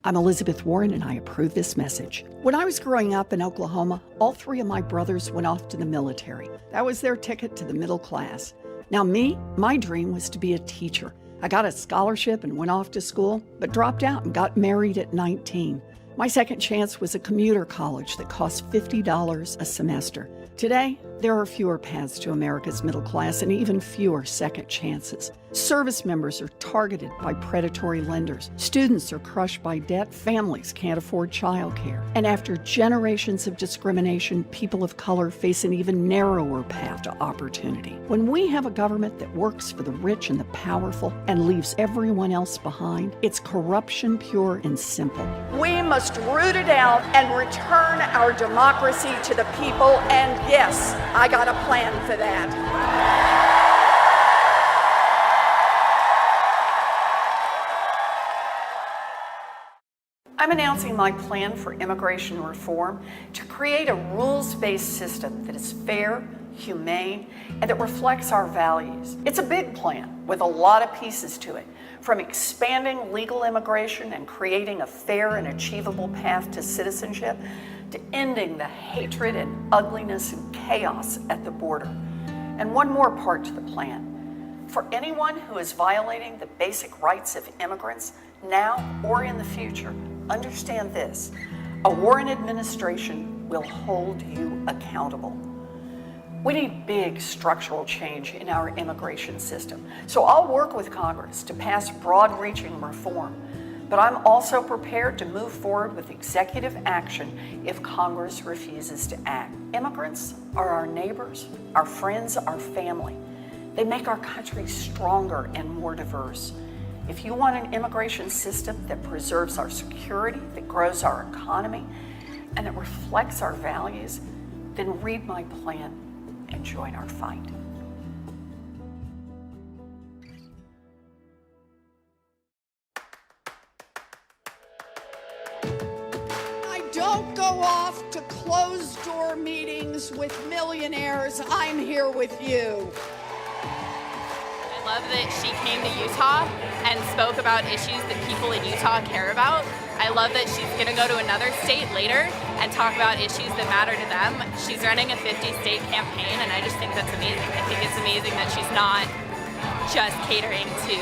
I'm Elizabeth Warren, and I approve this message. When I was growing up in Oklahoma, all three of my brothers went off to the military. That was their ticket to the middle class. Now me, my dream was to be a teacher. I got a scholarship and went off to school, but dropped out and got married at 19. My second chance was a commuter college that cost $50 a semester. Today, there are fewer paths to America's middle class and even fewer second chances. Service members are targeted by predatory lenders. Students are crushed by debt. Families can't afford childcare. And after generations of discrimination, people of color face an even narrower path to opportunity. When we have a government that works for the rich and the powerful and leaves everyone else behind, it's corruption pure and simple. We must root it out and return our democracy to the people. And yes, I got a plan for that. I'm announcing my plan for immigration reform to create a rules-based system that is fair, humane, and that reflects our values. It's a big plan with a lot of pieces to it, from expanding legal immigration and creating a fair and achievable path to citizenship, to ending the hatred and ugliness and chaos at the border. And one more part to the plan. For anyone who is violating the basic rights of immigrants, now or in the future, understand this: a Warren administration will hold you accountable. We need big structural change in our immigration system. So I'll work with Congress to pass broad-reaching reform, but I'm also prepared to move forward with executive action if Congress refuses to act. Immigrants are our neighbors, our friends, our family. They make our country stronger and more diverse. If you want an immigration system that preserves our security, that grows our economy, and that reflects our values, then read my plan and join our fight. I don't go off to closed-door meetings with millionaires. I'm here with you. I love that she came to Utah and spoke about issues that people in Utah care about. I love that she's going to go to another state later and talk about issues that matter to them. She's running a 50-state campaign, and I just think that's amazing. I think it's amazing that she's not just catering to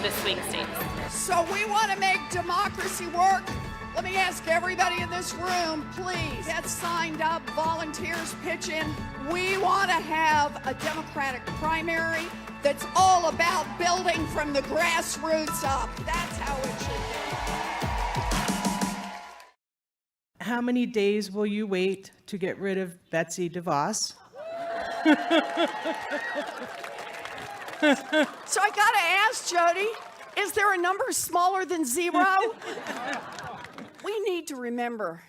the swing states. So we want to make democracy work. Let me ask everybody in this room, please get signed up, volunteers pitch in. We want to have a Democratic primary that's all about building from the grassroots up. That's how it should be. How many days will you wait to get rid of Betsy DeVos? So I gotta ask, Jody, is there a number smaller than 0? We need to remember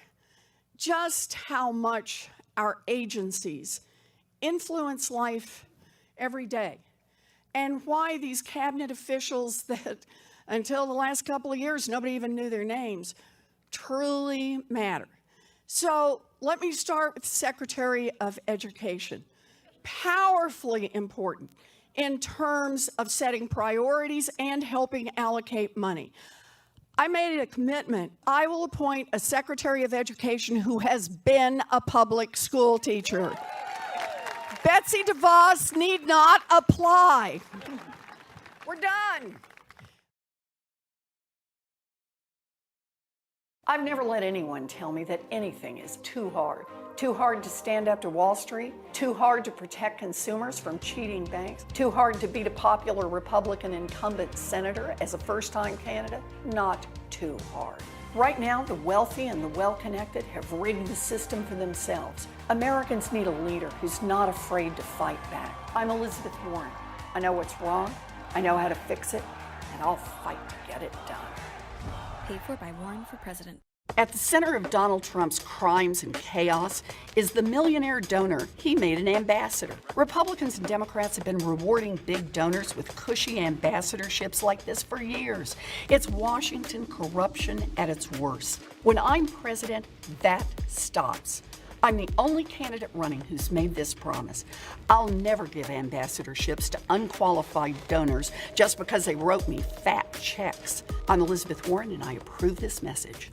just how much our agencies influence life every day, and why these cabinet officials that until the last couple of years nobody even knew their names truly matter. So let me start with Secretary of Education. Powerfully important in terms of setting priorities and helping allocate money. I made a commitment. I will appoint a Secretary of Education who has been a public school teacher. Betsy DeVos need not apply. We're done. I've never let anyone tell me that anything is too hard. Too hard to stand up to Wall Street, too hard to protect consumers from cheating banks, too hard to beat a popular Republican incumbent senator as a first-time candidate. Not too hard. Right now, the wealthy and the well-connected have rigged the system for themselves. Americans need a leader who's not afraid to fight back. I'm Elizabeth Warren. I know what's wrong, I know how to fix it, and I'll fight to get it done. Paid for by Warren for President. At the center of Donald Trump's crimes and chaos is the millionaire donor he made an ambassador. Republicans and Democrats have been rewarding big donors with cushy ambassadorships like this for years. It's Washington corruption at its worst. When I'm president, that stops. I'm the only candidate running who's made this promise. I'll never give ambassadorships to unqualified donors just because they wrote me fat checks. I'm Elizabeth Warren, and I approve this message.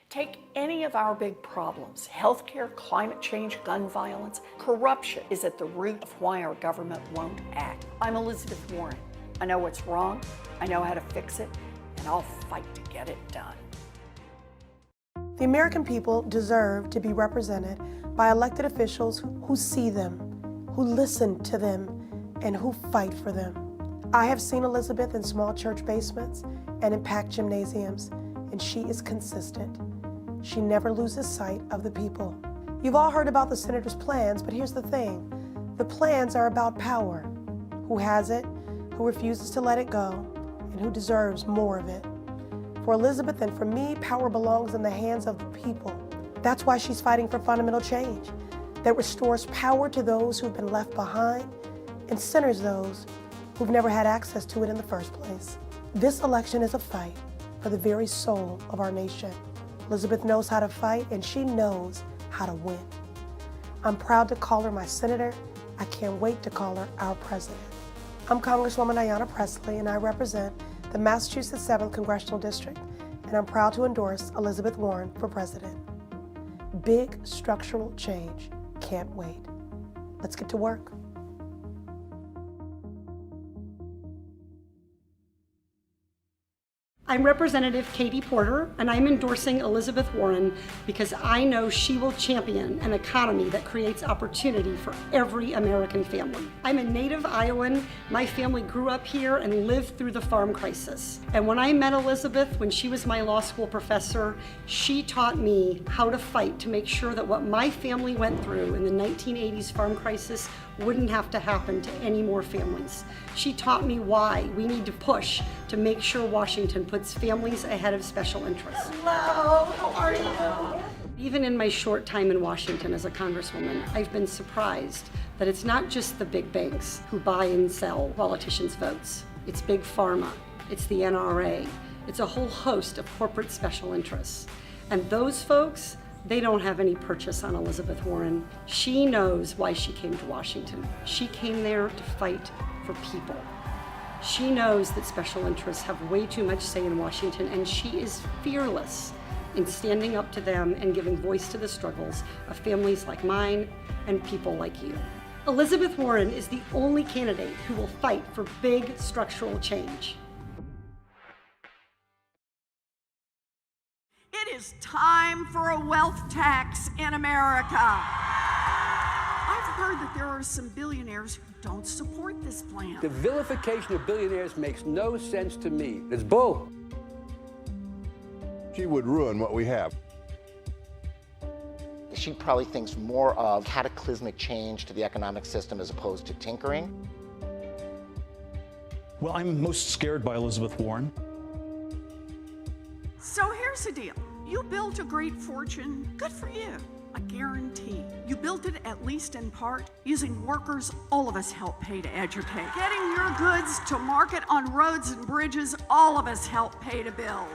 Take any of our big problems: healthcare, climate change, gun violence. Corruption is at the root of why our government won't act. I'm Elizabeth Warren. I know what's wrong, I know how to fix it, and I'll fight to get it done. The American people deserve to be represented by elected officials who see them, who listen to them, and who fight for them. I have seen Elizabeth in small church basements and in packed gymnasiums, and she is consistent. She never loses sight of the people. You've all heard about the senator's plans, but here's the thing. The plans are about power. Who has it, who refuses to let it go, and who deserves more of it. For Elizabeth and for me, power belongs in the hands of the people. That's why she's fighting for fundamental change that restores power to those who've been left behind and centers those who've never had access to it in the first place. This election is a fight for the very soul of our nation. Elizabeth knows how to fight, and she knows how to win. I'm proud to call her my senator. I can't wait to call her our president. I'm Congresswoman Ayanna Pressley, and I represent the Massachusetts 7th Congressional District, and I'm proud to endorse Elizabeth Warren for president. Big structural change. Can't wait. Let's get to work. I'm Representative Katie Porter, and I'm endorsing Elizabeth Warren because I know she will champion an economy that creates opportunity for every American family. I'm a native Iowan. My family grew up here and lived through the farm crisis. And when I met Elizabeth, when she was my law school professor, she taught me how to fight to make sure that what my family went through in the 1980s farm crisis wouldn't have to happen to any more families. She taught me why we need to push to make sure Washington puts families ahead of special interests. Hello, how are you? Even in my short time in Washington as a congresswoman, I've been surprised that it's not just the big banks who buy and sell politicians' votes. It's big pharma, it's the NRA, it's a whole host of corporate special interests. And those folks, they don't have any purchase on Elizabeth Warren. She knows why she came to Washington. She came there to fight for people. She knows that special interests have way too much say in Washington, and she is fearless in standing up to them and giving voice to the struggles of families like mine and people like you. Elizabeth Warren is the only candidate who will fight for big structural change. It is time for a wealth tax in America. I've heard that there are some billionaires who don't support this plan. The vilification of billionaires makes no sense to me. It's bull. She would ruin what we have. She probably thinks more of cataclysmic change to the economic system as opposed to tinkering. Well, I'm most scared by Elizabeth Warren. So here's the deal. You built a great fortune. Good for you. A guarantee. You built it, at least in part, using workers all of us help pay to educate. Getting your goods to market on roads and bridges, all of us help pay to build.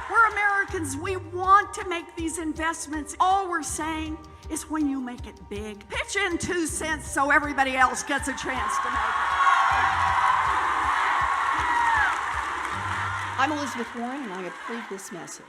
We're Americans. We want to make these investments. All we're saying is when you make it big, pitch in 2 cents so everybody else gets a chance to make it. I'm Elizabeth Warren, and I approve this message.